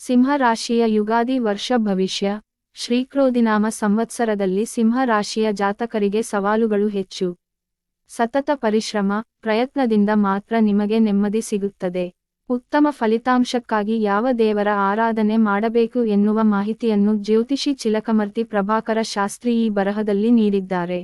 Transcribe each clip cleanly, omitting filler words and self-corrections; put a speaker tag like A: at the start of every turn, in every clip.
A: ಸಿಂಹ ರಾಶಿಯ ಯುಗಾದಿ ವರ್ಷ ಭವಿಷ್ಯ. ಶ್ರೀಕ್ರೋಧಿನಾಮ ಸಂವತ್ಸರದಲ್ಲಿ ಸಿಂಹ ರಾಶಿಯ ಜಾತಕರಿಗೆ ಸವಾಲುಗಳು ಹೆಚ್ಚು. ಸತತ ಪರಿಶ್ರಮ, ಪ್ರಯತ್ನದಿಂದ ಮಾತ್ರ ನಿಮಗೆ ನೆಮ್ಮದಿ ಸಿಗುತ್ತದೆ. ಉತ್ತಮ ಫಲಿತಾಂಶಕ್ಕಾಗಿ ಯಾವ ದೇವರ ಆರಾಧನೆ ಮಾಡಬೇಕು ಎನ್ನುವ ಮಾಹಿತಿಯನ್ನು ಜ್ಯೋತಿಷಿ ಚಿಲಕಮರ್ತಿ ಪ್ರಭಾಕರ ಶಾಸ್ತ್ರಿ ಈ ಬರಹದಲ್ಲಿ ನೀಡಿದ್ದಾರೆ.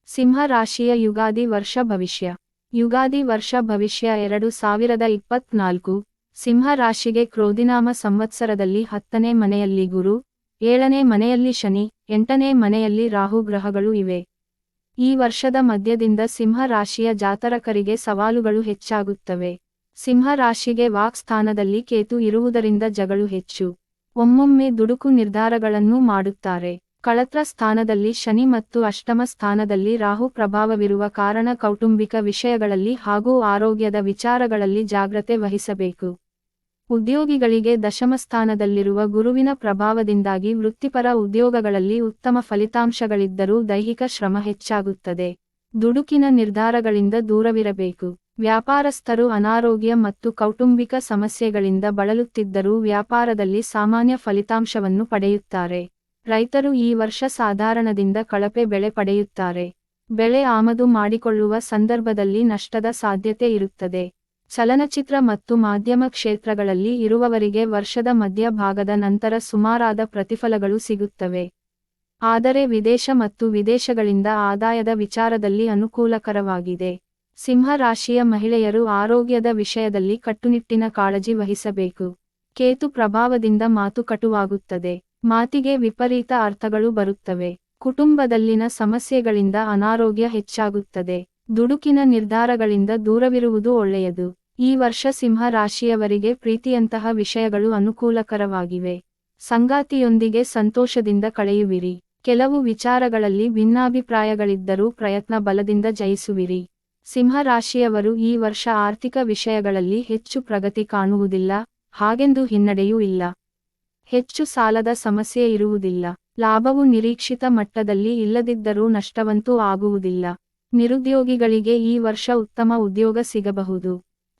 A: ಸಿಂಹ ರಾಶಿಯ ಯುಗಾದಿ ವರ್ಷ ಭವಿಷ್ಯ. ಯುಗಾದಿ ವರ್ಷ ಭವಿಷ್ಯ 2024. ಸಿಂಹ ರಾಶಿಗೆ ಕ್ರೋಧಿನಾಮ ಸಂವತ್ಸರದಲ್ಲಿ 10ನೇ ಮನೆಯಲ್ಲಿ ಗುರು, 7ನೇ ಮನೆಯಲ್ಲಿ ಶನಿ, 8ನೇ ಮನೆಯಲ್ಲಿ ರಾಹು ಗ್ರಹಗಳು ಇವೆ. ಈ ವರ್ಷದ ಮಧ್ಯದಿಂದ ಸಿಂಹ ರಾಶಿಯ ಜಾತಕರಿಗೆ ಸವಾಲುಗಳು ಹೆಚ್ಚಾಗುತ್ತವೆ. ಸಿಂಹ ರಾಶಿಗೆ ವಾಕ್ ಸ್ಥಾನದಲ್ಲಿ ಕೇತು ಇರುವುದರಿಂದ ಜಗಳು ಹೆಚ್ಚು. ಒಮ್ಮೊಮ್ಮೆ ದುಡುಕು ನಿರ್ಧಾರಗಳನ್ನು ಮಾಡುತ್ತಾರೆ. ಕಳತ್ರ ಸ್ಥಾನದಲ್ಲಿ ಶನಿ ಮತ್ತು ಅಷ್ಟಮ ಸ್ಥಾನದಲ್ಲಿ ರಾಹು ಪ್ರಭಾವವಿರುವ ಕಾರಣ ಕೌಟುಂಬಿಕ ವಿಷಯಗಳಲ್ಲಿ ಹಾಗೂ ಆರೋಗ್ಯದ ವಿಚಾರಗಳಲ್ಲಿ ಜಾಗ್ರತೆ ವಹಿಸಬೇಕು. ಉದ್ಯೋಗಿಗಳಿಗೆ ದಶಮ ಸ್ಥಾನದಲ್ಲಿರುವ ಗುರುವಿನ ಪ್ರಭಾವದಿಂದಾಗಿ ವೃತ್ತಿಪರ ಉದ್ಯೋಗಗಳಲ್ಲಿ ಉತ್ತಮ ಫಲಿತಾಂಶಗಳಿದ್ದರೂ ದೈಹಿಕ ಶ್ರಮ ಹೆಚ್ಚಾಗುತ್ತದೆ. ದುಡುಕಿನ ನಿರ್ಧಾರಗಳಿಂದ ದೂರವಿರಬೇಕು. ವ್ಯಾಪಾರಸ್ಥರು ಅನಾರೋಗ್ಯ ಮತ್ತು ಕೌಟುಂಬಿಕ ಸಮಸ್ಯೆಗಳಿಂದ ಬಳಲುತ್ತಿದ್ದರೂ ವ್ಯಾಪಾರದಲ್ಲಿ ಸಾಮಾನ್ಯ ಫಲಿತಾಂಶವನ್ನು ಪಡೆಯುತ್ತಾರೆ. ರೈತರು ಈ ವರ್ಷ ಸಾಧಾರಣದಿಂದ ಕಳಪೆ ಬೆಳೆ ಪಡೆಯುತ್ತಾರೆ. ಬೆಳೆ ಆಮದು ಮಾಡಿಕೊಳ್ಳುವ ಸಂದರ್ಭದಲ್ಲಿ ನಷ್ಟದ ಸಾಧ್ಯತೆ ಇರುತ್ತದೆ. ಚಲನಚಿತ್ರ ಮತ್ತು ಮಾಧ್ಯಮ ಕ್ಷೇತ್ರಗಳಲ್ಲಿ ಇರುವವರಿಗೆ ವರ್ಷದ ಮಧ್ಯಭಾಗದ ನಂತರ ಸುಮಾರಾದ ಪ್ರತಿಫಲಗಳು ಸಿಗುತ್ತವೆ. ಆದರೆ ವಿದೇಶ ಮತ್ತು ವಿದೇಶಗಳಿಂದ ಆದಾಯದ ವಿಚಾರದಲ್ಲಿ ಅನುಕೂಲಕರವಾಗಿದೆ. ಸಿಂಹ ರಾಶಿಯ ಮಹಿಳೆಯರು ಆರೋಗ್ಯದ ವಿಷಯದಲ್ಲಿ ಕಟ್ಟುನಿಟ್ಟಿನ ಕಾಳಜಿ ವಹಿಸಬೇಕು. ಕೇತು ಪ್ರಭಾವದಿಂದ ಮಾತು ಕಟುವಾಗುತ್ತದೆ. ಮಾತಿಗೆ ವಿಪರೀತ ಅರ್ಥಗಳು ಬರುತ್ತವೆ. ಕುಟುಂಬದಲ್ಲಿನ ಸಮಸ್ಯೆಗಳಿಂದ ಅನಾರೋಗ್ಯ ಹೆಚ್ಚಾಗುತ್ತದೆ. ದುಡುಕಿನ ನಿರ್ಧಾರಗಳಿಂದ ದೂರವಿರುವುದು ಒಳ್ಳೆಯದು. ಈ ವರ್ಷ ಸಿಂಹ ರಾಶಿಯವರಿಗೆ ಪ್ರೀತಿಯಂತಹ ವಿಷಯಗಳು ಅನುಕೂಲಕರವಾಗಿವೆ. ಸಂಗಾತಿಯೊಂದಿಗೆ ಸಂತೋಷದಿಂದ ಕಳೆಯುವಿರಿ. ಕೆಲವು ವಿಚಾರಗಳಲ್ಲಿ ಭಿನ್ನಾಭಿಪ್ರಾಯಗಳಿದ್ದರೂ ಪ್ರಯತ್ನ ಬಲದಿಂದ ಜಯಿಸುವಿರಿ. ಸಿಂಹ ರಾಶಿಯವರು ಈ ವರ್ಷ ಆರ್ಥಿಕ ವಿಷಯಗಳಲ್ಲಿ ಹೆಚ್ಚು ಪ್ರಗತಿ ಕಾಣುವುದಿಲ್ಲ, ಹಾಗೆಂದು ಹಿನ್ನಡೆಯೂ ಇಲ್ಲ. ಹೆಚ್ಚು ಸಾಲದ ಸಮಸ್ಯೆ ಇರುವುದಿಲ್ಲ. ಲಾಭವು ನಿರೀಕ್ಷಿತ ಮಟ್ಟದಲ್ಲಿ ಇಲ್ಲದಿದ್ದರೂ ನಷ್ಟವಂತೂ ಆಗುವುದಿಲ್ಲ. ನಿರುದ್ಯೋಗಿಗಳಿಗೆ ಈ ವರ್ಷ ಉತ್ತಮ ಉದ್ಯೋಗ ಸಿಗಬಹುದು.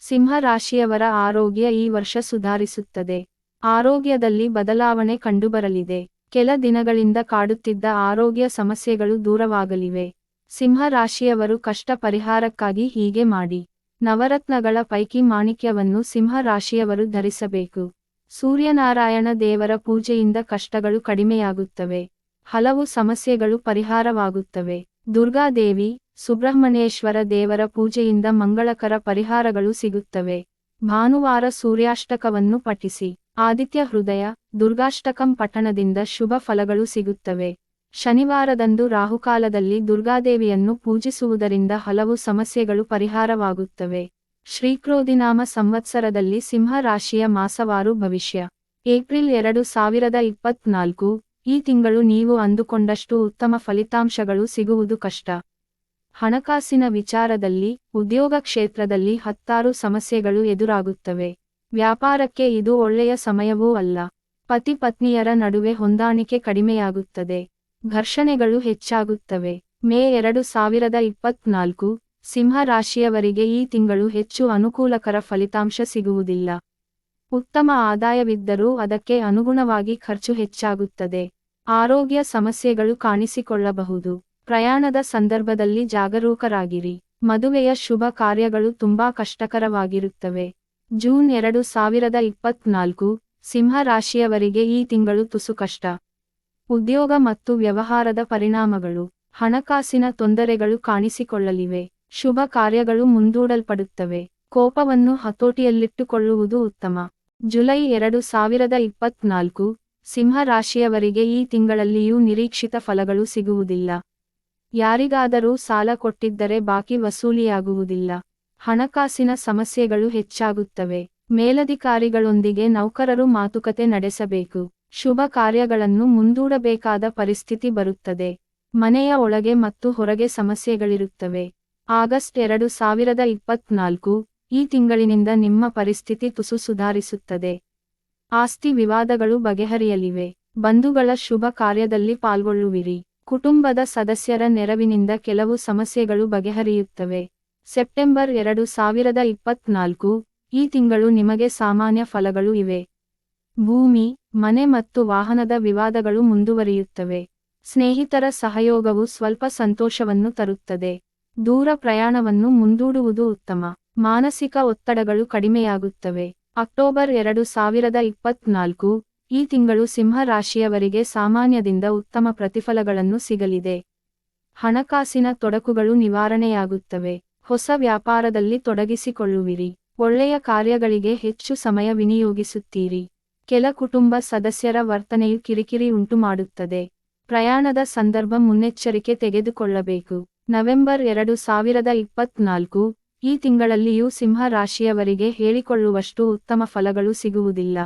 A: ಸಿಂಹ ರಾಶಿಯವರ ಆರೋಗ್ಯ ಈ ವರ್ಷ ಸುಧಾರಿಸುತ್ತದೆ. ಆರೋಗ್ಯದಲ್ಲಿ ಬದಲಾವಣೆ ಕಂಡುಬರಲಿದೆ. ಕೆಲ ದಿನಗಳಿಂದ ಕಾಡುತ್ತಿದ್ದ ಆರೋಗ್ಯ ಸಮಸ್ಯೆಗಳು ದೂರವಾಗಲಿವೆ. ಸಿಂಹ ರಾಶಿಯವರು ಕಷ್ಟ ಪರಿಹಾರಕ್ಕಾಗಿ ಹೀಗೆ ಮಾಡಿ. ನವರತ್ನಗಳ ಪೈಕಿ ಮಾಣಿಕ್ಯವನ್ನು ಸಿಂಹ ರಾಶಿಯವರು ಧರಿಸಬೇಕು. ಸೂರ್ಯನಾರಾಯಣ ದೇವರ ಪೂಜೆಯಿಂದ ಕಷ್ಟಗಳು ಕಡಿಮೆಯಾಗುತ್ತವೆ. ಹಲವು ಸಮಸ್ಯೆಗಳು ಪರಿಹಾರವಾಗುತ್ತವೆ. ದುರ್ಗಾದೇವಿ, ಸುಬ್ರಹ್ಮಣ್ಯೇಶ್ವರ ದೇವರ ಪೂಜೆಯಿಂದ ಮಂಗಳಕರ ಪರಿಹಾರಗಳು ಸಿಗುತ್ತವೆ. ಭಾನುವಾರ ಸೂರ್ಯಾಷ್ಟಕವನ್ನು ಪಠಿಸಿ. ಆದಿತ್ಯ ಹೃದಯ, ದುರ್ಗಾಷ್ಟಕಂ ಪಠಣದಿಂದ ಶುಭ ಫಲಗಳು ಸಿಗುತ್ತವೆ. ಶನಿವಾರದಂದು ರಾಹುಕಾಲದಲ್ಲಿ ದುರ್ಗಾದೇವಿಯನ್ನು ಪೂಜಿಸುವುದರಿಂದ ಹಲವು ಸಮಸ್ಯೆಗಳು ಪರಿಹಾರವಾಗುತ್ತವೆ. ಶ್ರೀಕ್ರೋಧಿನಾಮ ಸಂವತ್ಸರದಲ್ಲಿ ಸಿಂಹ ರಾಶಿಯ ಮಾಸವಾರು ಭವಿಷ್ಯ. ಏಪ್ರಿಲ್ 2024. ಈ ತಿಂಗಳು ನೀವು ಅಂದುಕೊಂಡಷ್ಟು ಉತ್ತಮ ಫಲಿತಾಂಶಗಳು ಸಿಗುವುದು ಕಷ್ಟ. ಹಣಕಾಸಿನ ವಿಚಾರದಲ್ಲಿ, ಉದ್ಯೋಗ ಕ್ಷೇತ್ರದಲ್ಲಿ ಹತ್ತಾರು ಸಮಸ್ಯೆಗಳು ಎದುರಾಗುತ್ತವೆ. ವ್ಯಾಪಾರಕ್ಕೆ ಇದು ಒಳ್ಳೆಯ ಸಮಯವೂ ಅಲ್ಲ. ಪತಿ ಪತ್ನಿಯರ ನಡುವೆ ಹೊಂದಾಣಿಕೆ ಕಡಿಮೆಯಾಗುತ್ತದೆ. ಘರ್ಷಣೆಗಳು ಹೆಚ್ಚಾಗುತ್ತವೆ. ಮೇ 2024. ಸಿಂಹ ರಾಶಿಯವರಿಗೆ ಈ ತಿಂಗಳು ಹೆಚ್ಚು ಅನುಕೂಲಕರ ಫಲಿತಾಂಶ ಸಿಗುವುದಿಲ್ಲ. ಉತ್ತಮ ಆದಾಯವಿದ್ದರೂ ಅದಕ್ಕೆ ಅನುಗುಣವಾಗಿ ಖರ್ಚು ಹೆಚ್ಚಾಗುತ್ತದೆ. ಆರೋಗ್ಯ ಸಮಸ್ಯೆಗಳು ಕಾಣಿಸಿಕೊಳ್ಳಬಹುದು. ಪ್ರಯಾಣದ ಸಂದರ್ಭದಲ್ಲಿ ಜಾಗರೂಕರಾಗಿರಿ. ಮದುವೆಯ ಶುಭ ಕಾರ್ಯಗಳು ತುಂಬಾ ಕಷ್ಟಕರವಾಗಿರುತ್ತವೆ. ಜೂನ್ 2024. ಸಿಂಹ ರಾಶಿಯವರಿಗೆ ಈ ತಿಂಗಳು ತುಸು ಕಷ್ಟ. ಉದ್ಯೋಗ ಮತ್ತು ವ್ಯವಹಾರದ ಪರಿಣಾಮಗಳು. ಹಣಕಾಸಿನ ತೊಂದರೆಗಳು ಕಾಣಿಸಿಕೊಳ್ಳಲಿವೆ. ಶುಭ ಕಾರ್ಯಗಳು ಮುಂದೂಡಲ್ಪಡುತ್ತವೆ. ಕೋಪವನ್ನು ಹತೋಟಿಯಲ್ಲಿಟ್ಟುಕೊಳ್ಳುವುದು ಉತ್ತಮ. ಜುಲೈ 2024. ಸಿಂಹ ರಾಶಿಯವರಿಗೆ ಈ ತಿಂಗಳಲ್ಲಿಯೂ ನಿರೀಕ್ಷಿತ ಫಲಗಳು ಸಿಗುವುದಿಲ್ಲ. ಯಾರಿಗಾದರೂ ಸಾಲ ಕೊಟ್ಟಿದ್ದರೆ ಬಾಕಿ ವಸೂಲಿಯಾಗುವುದಿಲ್ಲ. ಹಣಕಾಸಿನ ಸಮಸ್ಯೆಗಳು ಹೆಚ್ಚಾಗುತ್ತವೆ. ಮೇಲಧಿಕಾರಿಗಳೊಂದಿಗೆ ನೌಕರರು ಮಾತುಕತೆ ನಡೆಸಬೇಕು. ಶುಭ ಕಾರ್ಯಗಳನ್ನು ಮುಂದೂಡಬೇಕಾದ ಪರಿಸ್ಥಿತಿ ಬರುತ್ತದೆ. ಮನೆಯ ಒಳಗೆ ಮತ್ತು ಹೊರಗೆ ಸಮಸ್ಯೆಗಳಿರುತ್ತವೆ. ಆಗಸ್ಟ್ 2024. ಈ ತಿಂಗಳಿನಿಂದ ನಿಮ್ಮ ಪರಿಸ್ಥಿತಿ ತುಸು ಸುಧಾರಿಸುತ್ತದೆ. ಆಸ್ತಿ ವಿವಾದಗಳು ಬಗೆಹರಿಯಲಿವೆ. ಬಂಧುಗಳ ಶುಭ ಕಾರ್ಯದಲ್ಲಿ ಪಾಲ್ಗೊಳ್ಳುವಿರಿ. ಕುಟುಂಬದ ಸದಸ್ಯರ ನೆರವಿನಿಂದ ಕೆಲವು ಸಮಸ್ಯೆಗಳು ಬಗೆಹರಿಯುತ್ತವೆ. ಸೆಪ್ಟೆಂಬರ್ 2024. ಈ ತಿಂಗಳು ನಿಮಗೆ ಸಾಮಾನ್ಯ ಫಲಗಳು ಇವೆ. ಭೂಮಿ, ಮನೆ ಮತ್ತು ವಾಹನದ ವಿವಾದಗಳು ಮುಂದುವರಿಯುತ್ತವೆ. ಸ್ನೇಹಿತರ ಸಹಯೋಗವು ಸ್ವಲ್ಪ ಸಂತೋಷವನ್ನು ತರುತ್ತದೆ. ದೂರ ಪ್ರಯಾಣವನ್ನು ಮುಂದೂಡುವುದು ಉತ್ತಮ. ಮಾನಸಿಕ ಒತ್ತಡಗಳು ಕಡಿಮೆಯಾಗುತ್ತವೆ. ಅಕ್ಟೋಬರ್ 2024 ಈ ತಿಂಗಳು ಸಿಂಹ ರಾಶಿಯವರಿಗೆ ಸಾಮಾನ್ಯದಿಂದ ಉತ್ತಮ ಪ್ರತಿಫಲಗಳನ್ನು ಸಿಗಲಿದೆ. ಹಣಕಾಸಿನ ತೊಡಕುಗಳು ನಿವಾರಣೆಯಾಗುತ್ತವೆ. ಹೊಸ ವ್ಯಾಪಾರದಲ್ಲಿ ತೊಡಗಿಸಿಕೊಳ್ಳುವಿರಿ. ಒಳ್ಳೆಯ ಕಾರ್ಯಗಳಿಗೆ ಹೆಚ್ಚು ಸಮಯ ವಿನಿಯೋಗಿಸುತ್ತೀರಿ. ಕೆಲ ಕುಟುಂಬ ಸದಸ್ಯರ ವರ್ತನೆಯು ಕಿರಿಕಿರಿ ಉಂಟುಮಾಡುತ್ತದೆ. ಪ್ರಯಾಣದ ಸಂದರ್ಭ ಮುನ್ನೆಚ್ಚರಿಕೆ ತೆಗೆದುಕೊಳ್ಳಬೇಕು. ನವೆಂಬರ್ 2024 ಈ ತಿಂಗಳಲ್ಲಿಯೂ ಸಿಂಹ ರಾಶಿಯವರಿಗೆ ಹೇಳಿಕೊಳ್ಳುವಷ್ಟು ಉತ್ತಮ ಫಲಗಳು ಸಿಗುವುದಿಲ್ಲ.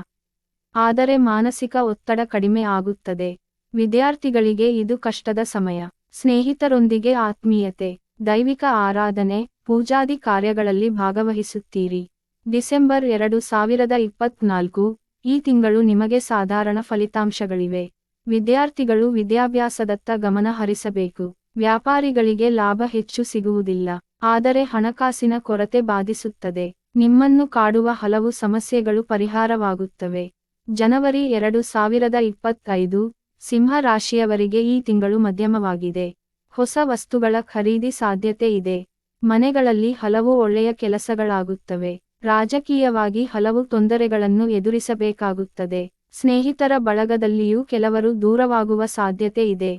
A: ಆದರೆ ಮಾನಸಿಕ ಒತ್ತಡ ಕಡಿಮೆ ಆಗುತ್ತದೆ. ವಿದ್ಯಾರ್ಥಿಗಳಿಗೆ ಇದು ಕಷ್ಟದ ಸಮಯ. ಸ್ನೇಹಿತರೊಂದಿಗೆ ಆತ್ಮೀಯತೆ, ದೈವಿಕ ಆರಾಧನೆ, ಪೂಜಾದಿ ಕಾರ್ಯಗಳಲ್ಲಿ ಭಾಗವಹಿಸುತ್ತೀರಿ. ಡಿಸೆಂಬರ್ 2024 ಈ ತಿಂಗಳು ನಿಮಗೆ ಸಾಧಾರಣ ಫಲಿತಾಂಶಗಳಿವೆ. ವಿದ್ಯಾರ್ಥಿಗಳು ವಿದ್ಯಾಭ್ಯಾಸದತ್ತ ಗಮನ ಹರಿಸಬೇಕು. ವ್ಯಾಪಾರಿಗಳಿಗೆ ಲಾಭ ಹೆಚ್ಚು ಸಿಗುವುದಿಲ್ಲ. ಆದರೆ ಹಣಕಾಸಿನ ಕೊರತೆ ಬಾಧಿಸುತ್ತದೆ. ನಿಮ್ಮನ್ನು ಕಾಡುವ ಹಲವು ಸಮಸ್ಯೆಗಳು ಪರಿಹಾರವಾಗುತ್ತವೆ. ಜನವರಿ 2025 ಸಿಂಹ ರಾಶಿಯವರಿಗೆ ಈ ತಿಂಗಳು ಮಧ್ಯಮವಾಗಿದೆ. ಹೊಸ ವಸ್ತುಗಳ ಖರೀದಿ ಸಾಧ್ಯತೆ ಇದೆ. ಮನೆಗಳಲ್ಲಿ ಹಲವು ಒಳ್ಳೆಯ ಕೆಲಸಗಳಾಗುತ್ತವೆ. ರಾಜಕೀಯವಾಗಿ ಹಲವು ತೊಂದರೆಗಳನ್ನು ಎದುರಿಸಬೇಕಾಗುತ್ತದೆ. ಸ್ನೇಹಿತರ ಬಳಗದಲ್ಲಿಯೂ ಕೆಲವರು ದೂರವಾಗುವ ಸಾಧ್ಯತೆ ಇದೆ.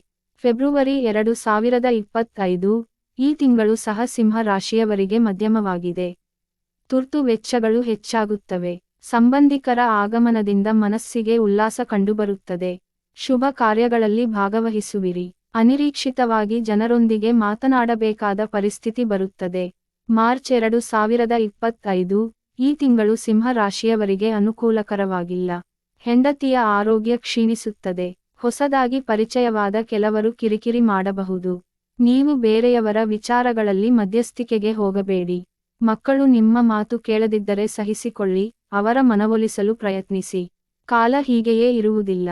A: ಫೆಬ್ರವರಿ 2025 ಈ ತಿಂಗಳು ಸಹ ಸಿಂಹ ರಾಶಿಯವರಿಗೆ ಮಧ್ಯಮವಾಗಿದೆ. ತುರ್ತು ವೆಚ್ಚಗಳು ಹೆಚ್ಚಾಗುತ್ತವೆ. ಸಂಬಂಧಿಕರ ಆಗಮನದಿಂದ ಮನಸ್ಸಿಗೆ ಉಲ್ಲಾಸ ಕಂಡುಬರುತ್ತದೆ. ಶುಭ ಕಾರ್ಯಗಳಲ್ಲಿ ಭಾಗವಹಿಸುವಿರಿ. ಅನಿರೀಕ್ಷಿತವಾಗಿ ಜನರೊಂದಿಗೆ ಮಾತನಾಡಬೇಕಾದ ಪರಿಸ್ಥಿತಿ ಬರುತ್ತದೆ. ಮಾರ್ಚ್ 2025 ಈ ತಿಂಗಳು ಸಿಂಹ ರಾಶಿಯವರಿಗೆ ಅನುಕೂಲಕರವಾಗಿಲ್ಲ. ಹೆಂಡತಿಯ ಆರೋಗ್ಯ ಕ್ಷೀಣಿಸುತ್ತದೆ. ಹೊಸದಾಗಿ ಪರಿಚಯವಾದ ಕೆಲವರು ಕಿರಿಕಿರಿ ಮಾಡಬಹುದು. ನೀವು ಬೇರೆಯವರ ವಿಚಾರಗಳಲ್ಲಿ ಮಧ್ಯಸ್ಥಿಕೆಗೆ ಹೋಗಬೇಡಿ. ಮಕ್ಕಳು ನಿಮ್ಮ ಮಾತು ಕೇಳದಿದ್ದರೆ ಸಹಿಸಿಕೊಳ್ಳಿ, ಅವರ ಮನವೊಲಿಸಲು ಪ್ರಯತ್ನಿಸಿ. ಕಾಲ ಹೀಗೆಯೇ ಇರುವುದಿಲ್ಲ.